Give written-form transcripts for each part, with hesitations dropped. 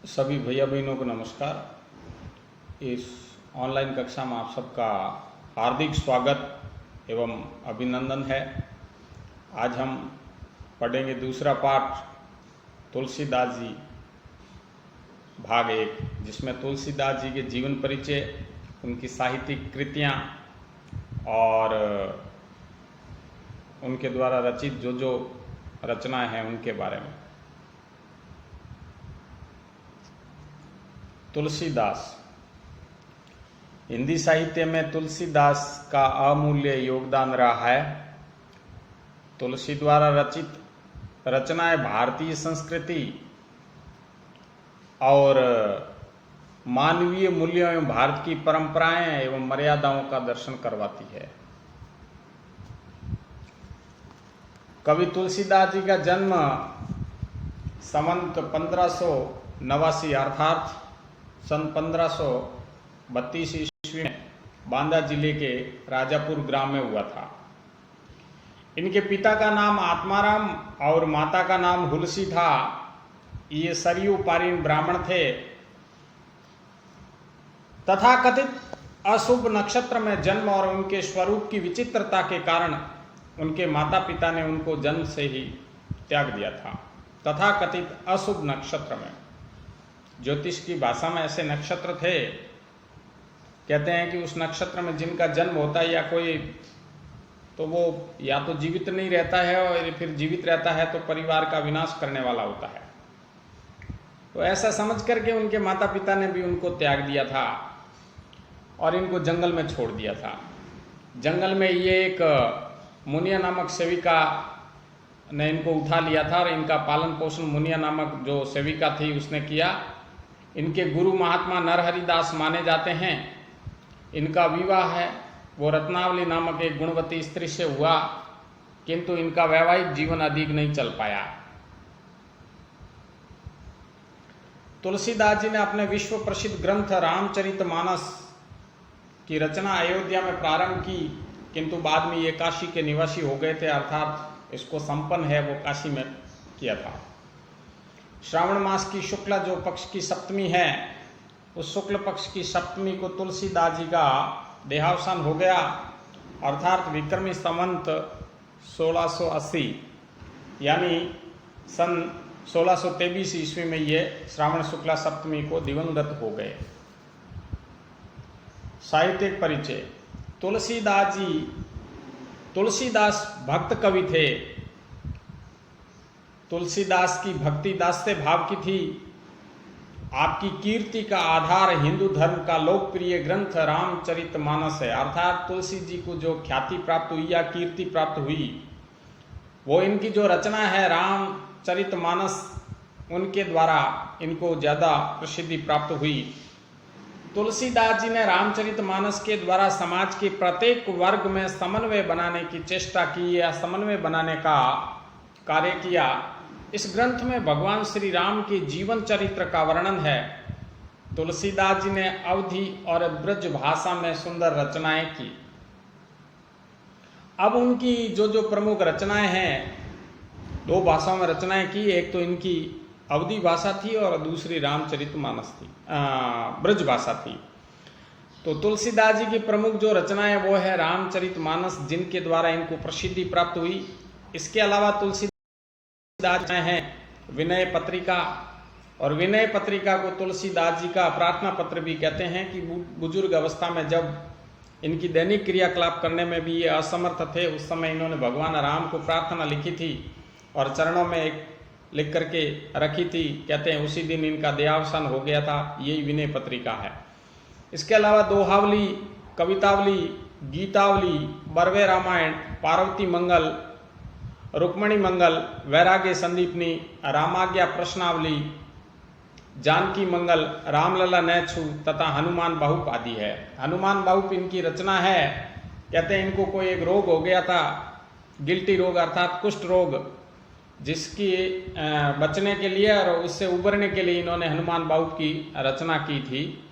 सभी भैया बहनों को नमस्कार। इस ऑनलाइन कक्षा में आप सबका हार्दिक स्वागत एवं अभिनंदन है। आज हम पढ़ेंगे दूसरा पाठ तुलसीदास जी भाग 1, जिसमें तुलसीदास जी के जीवन परिचय, उनकी साहित्यिक कृतियाँ और उनके द्वारा रचित जो रचनाएं हैं उनके बारे में। तुलसीदास। हिंदी साहित्य में तुलसीदास का अमूल्य योगदान रहा है। तुलसी द्वारा रचित रचनाएं भारतीय संस्कृति और मानवीय मूल्यों एवं भारत की परंपराएं एवं मर्यादाओं का दर्शन करवाती है। कवि तुलसीदास जी का जन्म संवत 1589 अर्थात सन 1532 ईस्वी में बांदा जिले के राजापुर ग्राम में हुआ था। इनके पिता का नाम आत्माराम और माता का नाम हुलसी था। ये सरयू पारीन ब्राह्मण थे। तथाकथित अशुभ नक्षत्र में जन्म और उनके स्वरूप की विचित्रता के कारण उनके माता पिता ने उनको जन्म से ही त्याग दिया था। तथाकथित अशुभ नक्षत्र में, ज्योतिष की भाषा में ऐसे नक्षत्र थे, कहते हैं कि उस नक्षत्र में जिनका जन्म होता है या कोई, तो वो या तो जीवित नहीं रहता है और फिर जीवित रहता है तो परिवार का विनाश करने वाला होता है। तो ऐसा समझ करके उनके माता पिता ने भी उनको त्याग दिया था और इनको जंगल में छोड़ दिया था। जंगल में ये एक मुनिया नामक सेविका ने इनको उठा लिया था और इनका पालन पोषण मुनिया नामक जो सेविका थी उसने किया। इनके गुरु महात्मा नरहरिदास माने जाते हैं। इनका विवाह है वो रत्नावली नामक एक गुणवती स्त्री से हुआ, किंतु इनका वैवाहिक जीवन अधिक नहीं चल पाया। तुलसीदास जी ने अपने विश्व प्रसिद्ध ग्रंथ रामचरितमानस की रचना अयोध्या में प्रारंभ की, किंतु बाद में ये काशी के निवासी हो गए थे, अर्थात इसको संपन्न है वो काशी में किया था। श्रावण मास की शुक्ला जो पक्ष की सप्तमी है, उस शुक्ल पक्ष की सप्तमी को तुलसीदास जी का देहावसान हो गया, अर्थात विक्रमी संवत 1680 यानी सन 1623 ईस्वी में ये श्रावण शुक्ला सप्तमी को दिवंगत हो गए। साहित्यिक परिचय। तुलसीदास भक्त कवि थे। तुलसीदास की भक्ति दास्ते भाव की थी। आपकी कीर्ति का आधार हिंदू धर्म का लोकप्रिय ग्रंथ रामचरितमानस है, अर्थात तुलसी जी को जो ख्याति प्राप्त हुई या कीर्ति प्राप्त हुई वो इनकी जो रचना है रामचरितमानस, उनके द्वारा इनको ज़्यादा प्रसिद्धि प्राप्त हुई। तुलसीदास जी ने रामचरितमानस के द्वारा समाज के प्रत्येक वर्ग में समन्वय बनाने की चेष्टा की या समन्वय बनाने का कार्य किया। इस ग्रंथ में भगवान श्री राम के जीवन चरित्र का वर्णन है। तुलसीदास जी ने अवधी और ब्रज भाषा में सुंदर रचनाएं की। अब उनकी जो प्रमुख रचनाएं हैं, दो भाषाओं में रचनाएं की। एक तो इनकी अवधी भाषा थी और दूसरी रामचरितमानस थी, ब्रज भाषा थी। तो तुलसीदास जी की प्रमुख जो रचनाएं वो है रामचरितमानस, जिनके द्वारा इनको प्रसिद्धि प्राप्त हुई। इसके अलावा तुलसीदास हैं विनय पत्रिका, और विनय पत्रिका को तुलसीदास जी का प्रार्थना पत्र भी कहते हैं कि बुजुर्ग अवस्था में जब इनकी दैनिक क्रियाकलाप करने में भी ये असमर्थ थे, उस समय इन्होंने भगवान राम को प्रार्थना लिखी थी और चरणों में एक लिख करके रखी थी। कहते हैं उसी दिन इनका देहावसान हो गया था। यही विनय पत्रिका है। इसके अलावा दोहावली, कवितावली, गीतावली, बरवे रामायण, पार्वती मंगल, रुक्मणी मंगल, वैराग्य संदीपनी, रामाज्ञा प्रश्नावली, जानकी मंगल, रामलला नैछु तथा हनुमान बाहुप आदि है। हनुमान बाहुप इनकी रचना है। कहते हैं इनको कोई एक रोग हो गया था, गिल्टी रोग अर्थात कुष्ठ रोग, जिसकी बचने के लिए और उससे उबरने के लिए इन्होंने हनुमान बाहुप की रचना की थी।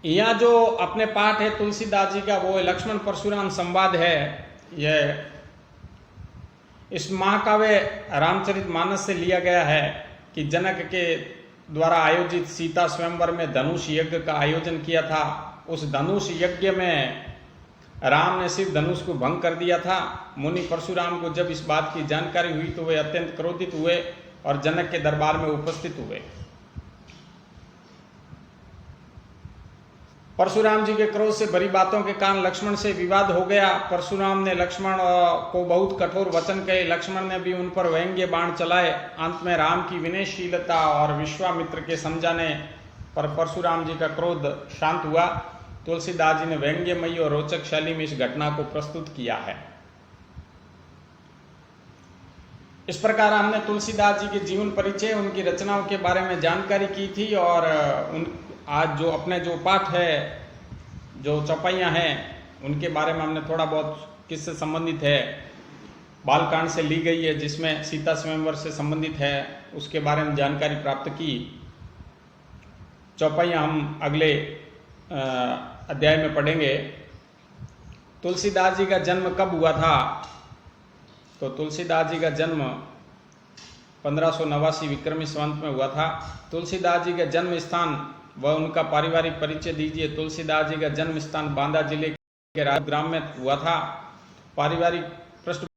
यहाँ जो अपने पाठ है तुलसीदास जी का वो लक्ष्मण परशुराम संवाद है। यह इस महाकाव्य रामचरितमानस से लिया गया है। कि जनक के द्वारा आयोजित सीता स्वयंवर में धनुष यज्ञ का आयोजन किया था। उस धनुष यज्ञ में राम ने सिर्फ धनुष को भंग कर दिया था। मुनि परशुराम को जब इस बात की जानकारी हुई तो वे अत्यंत क्रोधित हुए और जनक के दरबार में उपस्थित हुए। परशुराम जी के क्रोध से भरी बातों के कारण लक्ष्मण से विवाद हो गया। परशुराम ने लक्ष्मण को बहुत कठोर वचन कहे। लक्ष्मण ने भी उन पर व्यंग्य बाण चलाए। अंत में राम की विनयशीलता और विश्वामित्र के समझाने पर परशुराम जी का क्रोध शांत हुआ। तुलसीदास जी ने व्यंग्यमयी और रोचक शैली में इस घटना को प्रस्तुत किया है। इस प्रकार हमने तुलसीदास जी के जीवन परिचय, उनकी रचनाओं के बारे में जानकारी की थी और आज जो अपने जो पाठ है, जो चौपाइयाँ हैं, उनके बारे में हमने थोड़ा बहुत किससे संबंधित है, बालकांड से ली गई है जिसमें सीता स्वयंवर से संबंधित है, उसके बारे में जानकारी प्राप्त की। चौपाइयाँ हम अगले अध्याय में पढ़ेंगे। तुलसीदास जी का जन्म कब हुआ था? तो तुलसीदास जी का जन्म 1589 विक्रमी संवत में हुआ था। तुलसीदास जी का जन्म स्थान व उनका पारिवारिक परिचय दीजिए। तुलसीदास जी का जन्म स्थान बांदा जिले के राजग्राम में हुआ था। पारिवारिक पृष्ठ